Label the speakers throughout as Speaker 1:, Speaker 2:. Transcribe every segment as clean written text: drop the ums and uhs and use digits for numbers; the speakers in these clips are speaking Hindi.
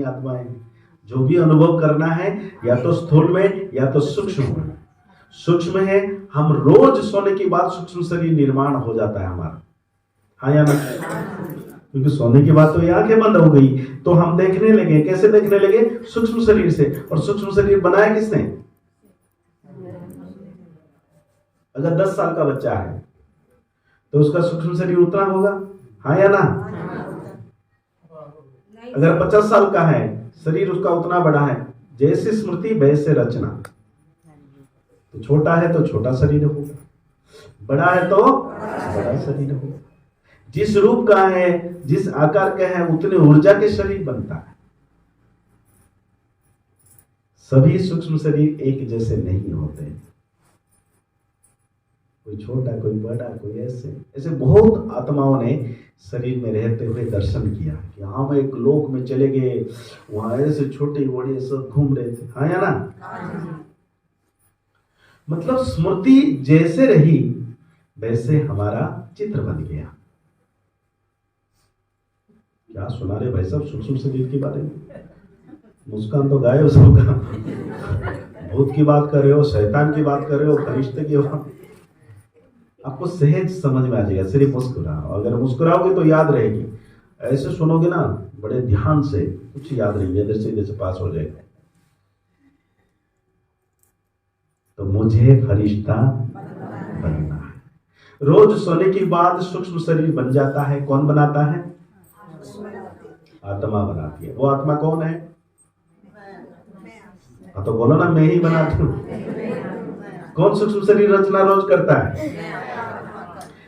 Speaker 1: ही आत्माएं हैं। जो भी अनुभव करना है या तो स्थूल में या तो सूक्ष्म में। सूक्ष्म है, हम रोज सोने के बाद सूक्ष्म शरीर निर्माण हो जाता है हमारा, हाँ या ना? क्योंकि सोने के बाद तो ये आंखें बंद हो गई, तो हम देखने लगे। कैसे देखने लगे? सूक्ष्म शरीर से। और सूक्ष्म शरीर बनाया किसने? अगर 10 साल का बच्चा है तो उसका सूक्ष्म शरीर उतना होगा, हाँ या ना? अगर 50 साल का है, शरीर उसका उतना बड़ा है। जैसे स्मृति वैसे रचना। तो छोटा है तो छोटा शरीर होगा, बड़ा है तो बड़ा शरीर होगा। जिस रूप का है, जिस आकार का है, उतनी ऊर्जा के शरीर बनता है। सभी सूक्ष्म शरीर एक जैसे नहीं होते, कोई छोटा, कोई बड़ा, कोई ऐसे बहुत आत्माओं ने शरीर में रहते हुए दर्शन किया कि हम एक लोक में चले गए, वहां ऐसे छोटे बड़े सब घूम रहे थे, हाँ या ना? मतलब स्मृति जैसे रही वैसे हमारा चित्र बन गया। क्या सुना रहे भाई साहब सूक्ष्म शरीर के बारे में? मुस्कान तो गायब सबका। भूत की बात कर रहे हो, शैतान की बात कर रहे हो, फरिश्ते की बात। आपको सहज समझ में आ जाएगा, सिर्फ मुस्कुराओ। अगर मुस्कुराओगे तो याद रहेगी। ऐसे सुनोगे ना बड़े ध्यान से, कुछ याद नहीं, इधर से इधर से पास हो जाएगा। तो मुझे फरिश्ता बनना है। रोज सोने के बाद सूक्ष्म शरीर बन जाता है। कौन बनाता है? आत्मा बनाती है। वो आत्मा कौन है? हाँ तो बोलो ना, मैं ही बनाती हूँ। कौन सूक्ष्म शरीर रचना रोज करता है?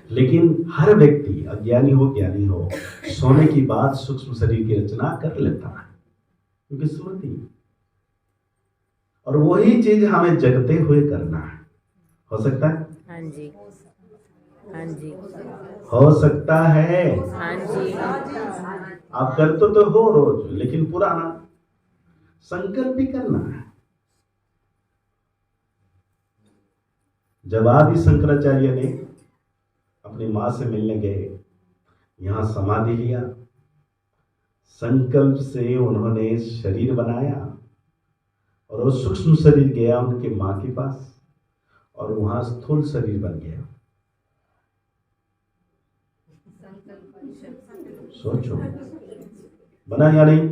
Speaker 1: लेकिन हर व्यक्ति, अज्ञानी हो ज्ञानी हो, सोने की बाद सूक्ष्म शरीर की रचना कर लेता है, क्योंकि स्मृति। और वही चीज हमें जगते हुए करना है। हो सकता है?
Speaker 2: हाँ जी, हाँ जी,
Speaker 1: हो सकता है।
Speaker 2: हाँ जी।
Speaker 1: आप करते तो हो रोज, लेकिन पुराना संकल्प भी करना है। जब आदि शंकराचार्य ने अपनी मां से मिलने गए, यहां समाधि लिया, संकल्प से उन्होंने शरीर बनाया और वो सूक्ष्म शरीर गया उनके मां के पास और वहां स्थूल शरीर बन गया। सोचो, बना या नहीं?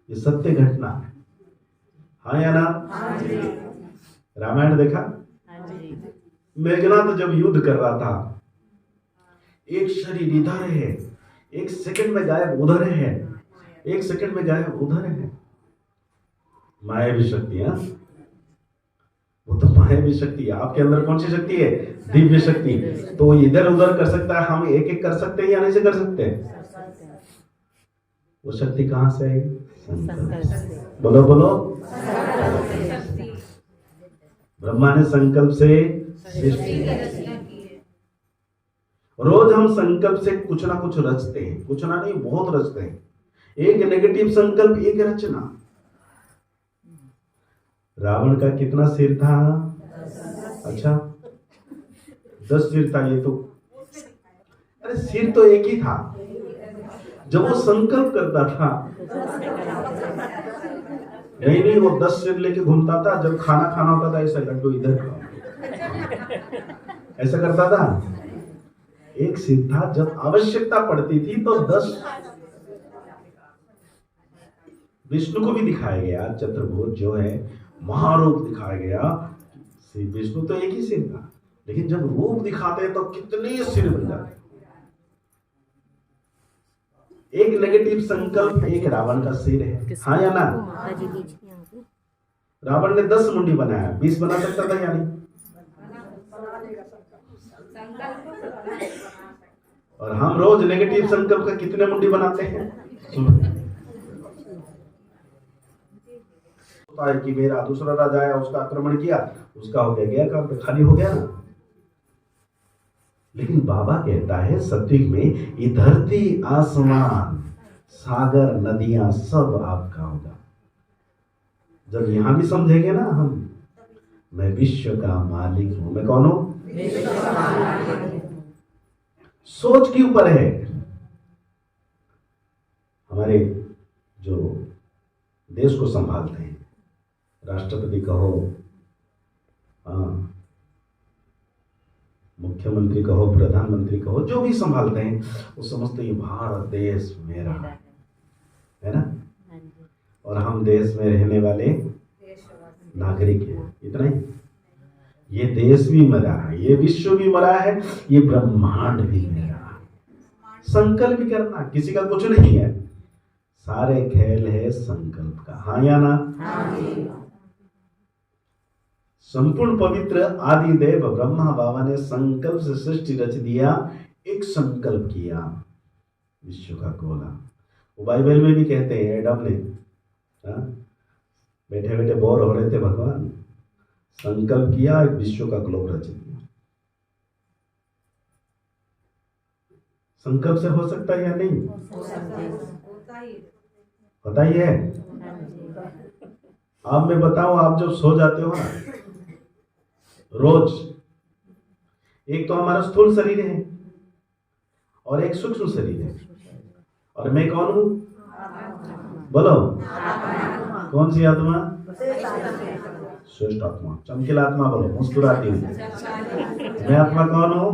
Speaker 1: ये सत्य घटना है, हाँ या ना? रामायण देखा? मेघनाथ जब युद्ध कर रहा था, एक शरीर इधर है, एक सेकंड में गायब उधर है, एक सेकंड में गायब उधर है। मायावी शक्ति है। वो तो मायावी शक्ति है। आपके अंदर कौन सी शक्ति है? दिव्य शक्ति। तो इधर उधर कर सकता है, हम एक एक कर सकते हैं या नहीं से कर सकते हैं? वो शक्ति कहां से आई? बोलो बोलो। ब्रह्मा ने संकल्प से सृष्टि। रोज हम संकल्प से कुछ ना कुछ रचते हैं, कुछ ना नहीं बहुत रचते हैं। एक नेगेटिव संकल्प, एक रचना। रावण का कितना सिर था? अच्छा, 10 सिर था। ये तो, अरे सिर तो एक ही था। जब वो संकल्प करता था, नहीं वो 10 सिर लेके घूमता था। जब खाना खाना होता था, ऐसा लड्डू इधर ऐसा करता था। एक सिर था। जब आवश्यकता पड़ती थी तो 10। विष्णु को भी दिखाया गया, चतुर्भुज जो है महारूप दिखाया गया। विष्णु तो एक ही सिर था, लेकिन जब रूप दिखाते हैं तो कितने सिर बन जाते हैं। एक नेगेटिव संकल्प, एक रावण का सिर है, हाँ या ना? रावण ने 10 मुंडी बनाया, 20 बना सकता था या नहीं? और हम रोज नेगेटिव संकल्प का कितने मुंडी बनाते हैं? कि मेरा दूसरा राजा आया, उसका आक्रमण किया, उसका हो गया काम पे खाली हो गया ना। लेकिन बाबा कहता है सत्युग में ये धरती आसमान सागर नदियां सब आपका होगा। जब यहां भी समझेंगे ना हम, मैं विश्व का मालिक हूं। मैं कौन हूं? सोच के ऊपर है। हमारे जो देश को संभालते हैं, राष्ट्रपति कहो, हाँ, मुख्यमंत्री कहो, प्रधानमंत्री कहो, जो भी संभालते हैं, वो समझते ये भारत देश मेरा है ना, और हम देश में रहने वाले नागरिक हैं, इतना ही। ये देश भी मेरा है, ये विश्व भी मेरा है, ये ब्रह्मांड भी मेरा है। संकल्प करना, किसी का कुछ नहीं है, सारे खेल है संकल्प का। हाँ या ना? संपूर्ण पवित्र आदि देव ब्रह्मा बाबा ने संकल्प से सृष्टि रच दिया, एक संकल्प किया, विश्व का खोला। वो बाइबल में भी कहते हैं, एडम ने बैठे बैठे बोर हो रहे थे, भगवान संकल्प किया, एक विश्व का ग्लोब रच दिया। संकल्प से हो सकता है या नहीं? बताइए। आप मैं बताऊं, आप जब सो जाते हो ना रोज, एक तो हमारा स्थूल शरीर है और एक सूक्ष्म शरीर है, और मैं कौन हूं? बोलो, कौन सी आत्मा? श्रेष्ठ आत्मा, चमकीला आत्मा, बोलो, मुस्कुराती हूँ। मैं आत्मा कौन हूँ?